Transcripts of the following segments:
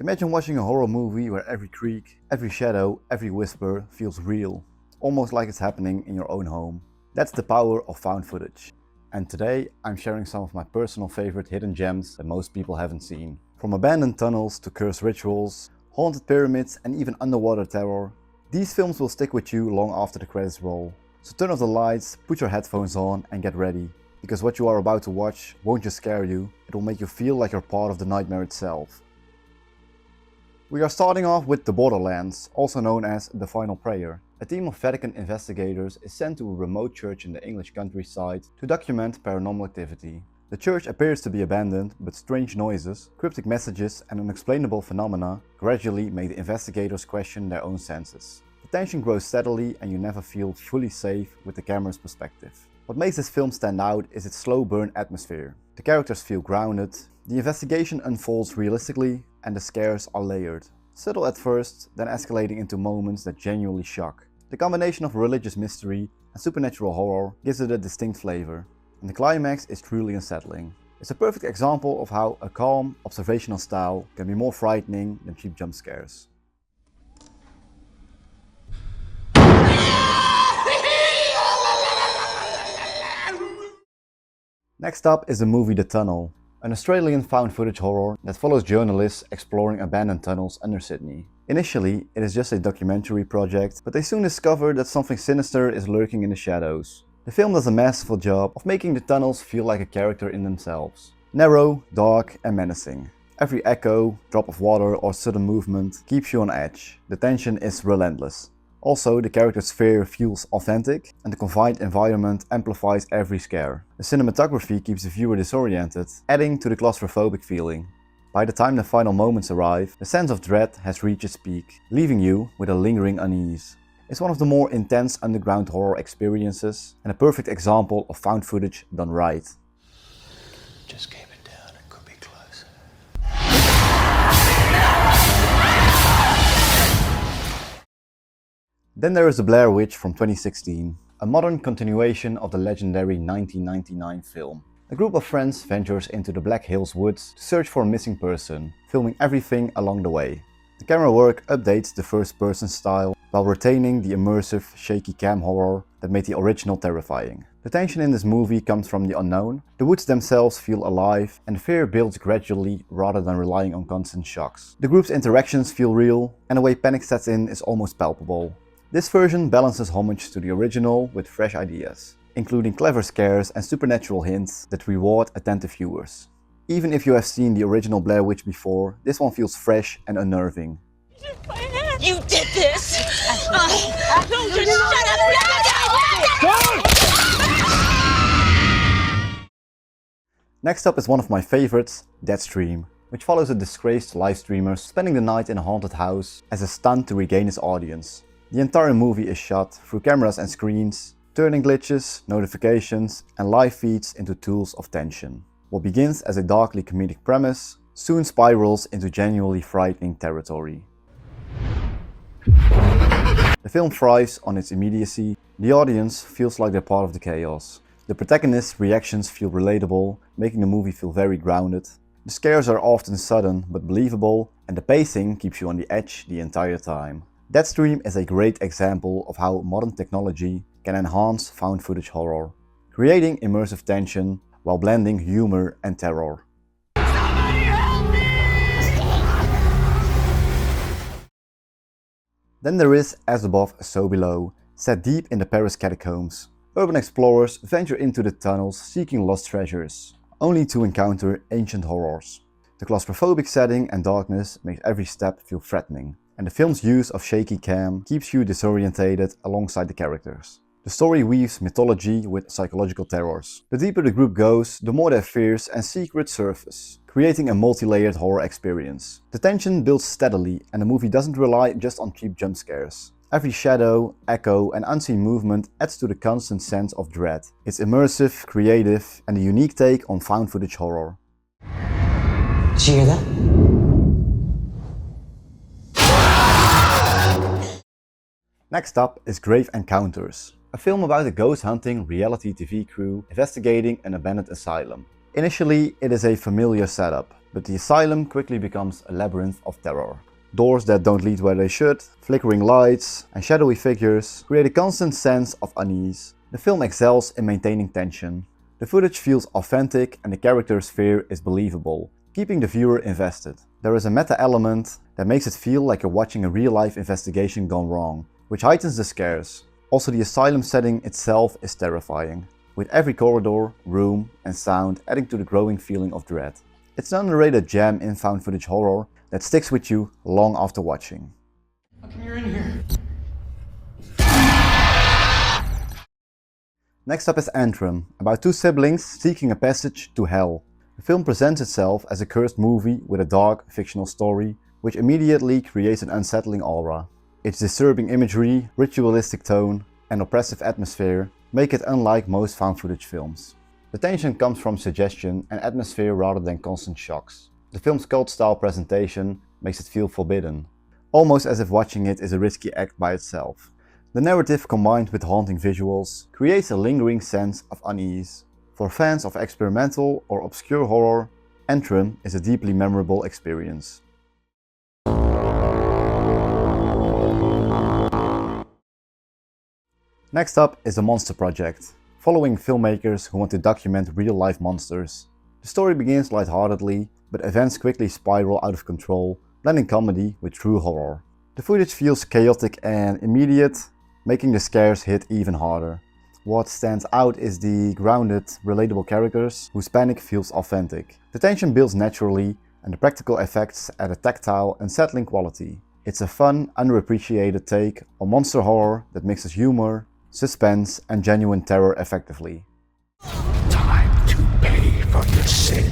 Imagine watching a horror movie where every creak, every shadow, every whisper feels real, almost like it's happening in your own home. That's the power of found footage. And today I'm sharing some of my personal favorite hidden gems that most people haven't seen. From abandoned tunnels to cursed rituals, haunted pyramids and even underwater terror, these films will stick with you long after the credits roll. So turn off the lights, put your headphones on and get ready. Because what you are about to watch won't just scare you, it will make you feel like you're part of the nightmare itself. We are starting off with the Borderlands, also known as The Final Prayer. A team of Vatican investigators is sent to a remote church in the English countryside to document paranormal activity. The church appears to be abandoned, but strange noises, cryptic messages and unexplainable phenomena gradually make the investigators question their own senses. The tension grows steadily and you never feel fully safe with the camera's perspective. What makes this film stand out is its slow burn atmosphere. The characters feel grounded, the investigation unfolds realistically, and the scares are layered. Subtle at first, then escalating into moments that genuinely shock. The combination of religious mystery and supernatural horror gives it a distinct flavor, and the climax is truly unsettling. It's a perfect example of how a calm, observational style can be more frightening than cheap jump scares. Next up is the movie The Tunnel, an Australian found footage horror that follows journalists exploring abandoned tunnels under Sydney. Initially, it is just a documentary project, but they soon discover that something sinister is lurking in the shadows. The film does a masterful job of making the tunnels feel like a character in themselves. Narrow, dark and menacing. Every echo, drop of water or sudden movement keeps you on edge. The tension is relentless. Also, the character's fear feels authentic and the confined environment amplifies every scare. The cinematography keeps the viewer disoriented, adding to the claustrophobic feeling. By the time the final moments arrive, the sense of dread has reached its peak, leaving you with a lingering unease. It's one of the more intense underground horror experiences and a perfect example of found footage done right. Just keep it down, it could be close. Then there is the Blair Witch from 2016, a modern continuation of the legendary 1999 film. A group of friends ventures into the Black Hills woods to search for a missing person, filming everything along the way. The camera work updates the first-person style while retaining the immersive, shaky cam horror that made the original terrifying. The tension in this movie comes from the unknown, the woods themselves feel alive and the fear builds gradually rather than relying on constant shocks. The group's interactions feel real and the way panic sets in is almost palpable. This version balances homage to the original with fresh ideas, including clever scares and supernatural hints that reward attentive viewers. Even if you have seen the original Blair Witch before, this one feels fresh and unnerving. You did this! No, just shut up! Next up is one of my favorites, Deadstream, which follows a disgraced live streamer spending the night in a haunted house as a stunt to regain his audience. The entire movie is shot through cameras and screens, turning glitches, notifications and live feeds into tools of tension. What begins as a darkly comedic premise soon spirals into genuinely frightening territory. The film thrives on its immediacy. The audience feels like they're part of the chaos. The protagonist's reactions feel relatable, making the movie feel very grounded. The scares are often sudden but believable, and the pacing keeps you on the edge the entire time. Deadstream is a great example of how modern technology can enhance found footage horror, creating immersive tension while blending humor and terror. Then there is As Above, So Below, set deep in the Paris catacombs. Urban explorers venture into the tunnels seeking lost treasures, only to encounter ancient horrors. The claustrophobic setting and darkness makes every step feel threatening, and the film's use of shaky cam keeps you disorientated alongside the characters. The story weaves mythology with psychological terrors. The deeper the group goes, the more their fears and secrets surface, creating a multi-layered horror experience. The tension builds steadily and the movie doesn't rely just on cheap jump scares. Every shadow, echo and unseen movement adds to the constant sense of dread. It's immersive, creative and a unique take on found footage horror. Did you hear that? Next up is Grave Encounters, a film about a ghost hunting reality TV crew investigating an abandoned asylum. Initially, it is a familiar setup. But the asylum quickly becomes a labyrinth of terror. Doors that don't lead where they should, flickering lights and shadowy figures create a constant sense of unease. The film excels in maintaining tension. The footage feels authentic and the character's fear is believable, keeping the viewer invested. There is a meta element that makes it feel like you're watching a real-life investigation gone wrong, which heightens the scares. Also, the asylum setting itself is terrifying, with every corridor, room and sound adding to the growing feeling of dread. It's an underrated gem in found footage horror that sticks with you long after watching. How come you're in here? Next up is Antrum, about two siblings seeking a passage to hell. The film presents itself as a cursed movie with a dark, fictional story, which immediately creates an unsettling aura. Its disturbing imagery, ritualistic tone, and oppressive atmosphere make it unlike most found footage films. The tension comes from suggestion and atmosphere rather than constant shocks. The film's cult-style presentation makes it feel forbidden, almost as if watching it is a risky act by itself. The narrative combined with haunting visuals creates a lingering sense of unease. For fans of experimental or obscure horror, Antrum is a deeply memorable experience. Next up is The Monster Project, following filmmakers who want to document real-life monsters. The story begins lightheartedly, but events quickly spiral out of control, blending comedy with true horror. The footage feels chaotic and immediate, making the scares hit even harder. What stands out is the grounded, relatable characters whose panic feels authentic. The tension builds naturally and the practical effects add a tactile, unsettling quality. It's a fun, underappreciated take on monster horror that mixes humor, suspense and genuine terror effectively. Time to pay for your sins.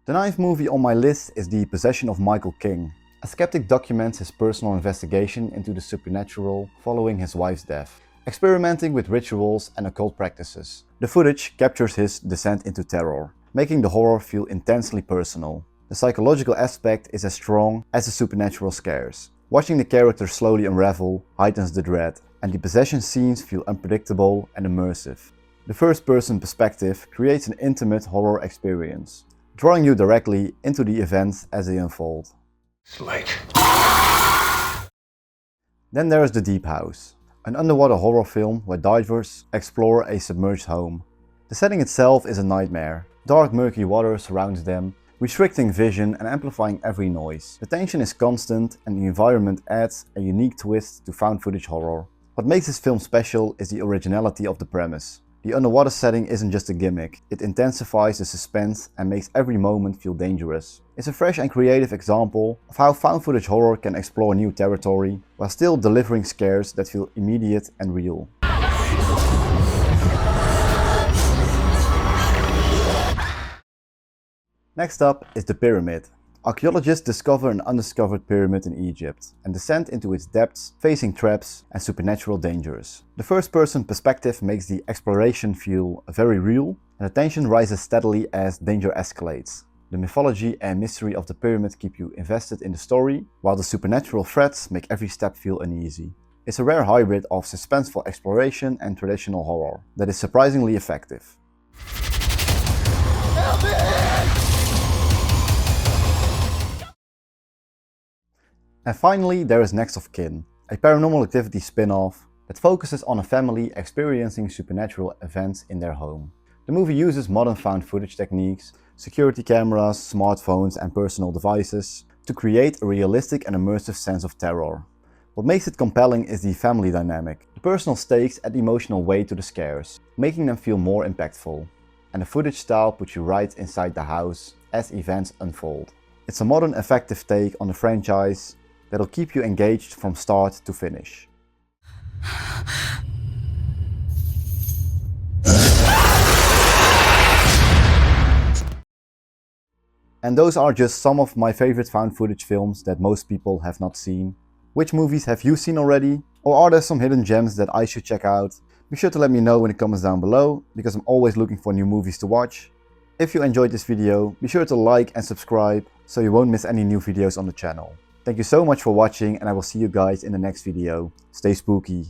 The ninth movie on my list is The Possession of Michael King. A skeptic documents his personal investigation into the supernatural following his wife's death, experimenting with rituals and occult practices. The footage captures his descent into terror, making the horror feel intensely personal. The psychological aspect is as strong as the supernatural scares. Watching the characters slowly unravel heightens the dread, and the possession scenes feel unpredictable and immersive. The first-person perspective creates an intimate horror experience, drawing you directly into the events as they unfold. It's like... Then there is The Deep House, an underwater horror film where divers explore a submerged home. The setting itself is a nightmare. Dark, murky water surrounds them, restricting vision and amplifying every noise. The tension is constant and the environment adds a unique twist to found footage horror. What makes this film special is the originality of the premise. The underwater setting isn't just a gimmick, it intensifies the suspense and makes every moment feel dangerous. It's a fresh and creative example of how found footage horror can explore new territory while still delivering scares that feel immediate and real. Next up is The Pyramid. Archaeologists discover an undiscovered pyramid in Egypt and descend into its depths, facing traps and supernatural dangers. The first-person perspective makes the exploration feel very real, and the tension rises steadily as danger escalates. The mythology and mystery of the pyramid keep you invested in the story, while the supernatural threats make every step feel uneasy. It's a rare hybrid of suspenseful exploration and traditional horror that is surprisingly effective. And finally, there is Next of Kin, a Paranormal Activity spin-off that focuses on a family experiencing supernatural events in their home. The movie uses modern found footage techniques, security cameras, smartphones and personal devices to create a realistic and immersive sense of terror. What makes it compelling is the family dynamic, the personal stakes add emotional weight to the scares, making them feel more impactful. And the footage style puts you right inside the house as events unfold. It's a modern, effective take on the franchise that'll keep you engaged from start to finish. And those are just some of my favorite found footage films that most people have not seen. Which movies have you seen already? Or are there some hidden gems that I should check out? Be sure to let me know in the comments down below, because I'm always looking for new movies to watch. If you enjoyed this video, be sure to like and subscribe so you won't miss any new videos on the channel. Thank you so much for watching and I will see you guys in the next video. Stay spooky.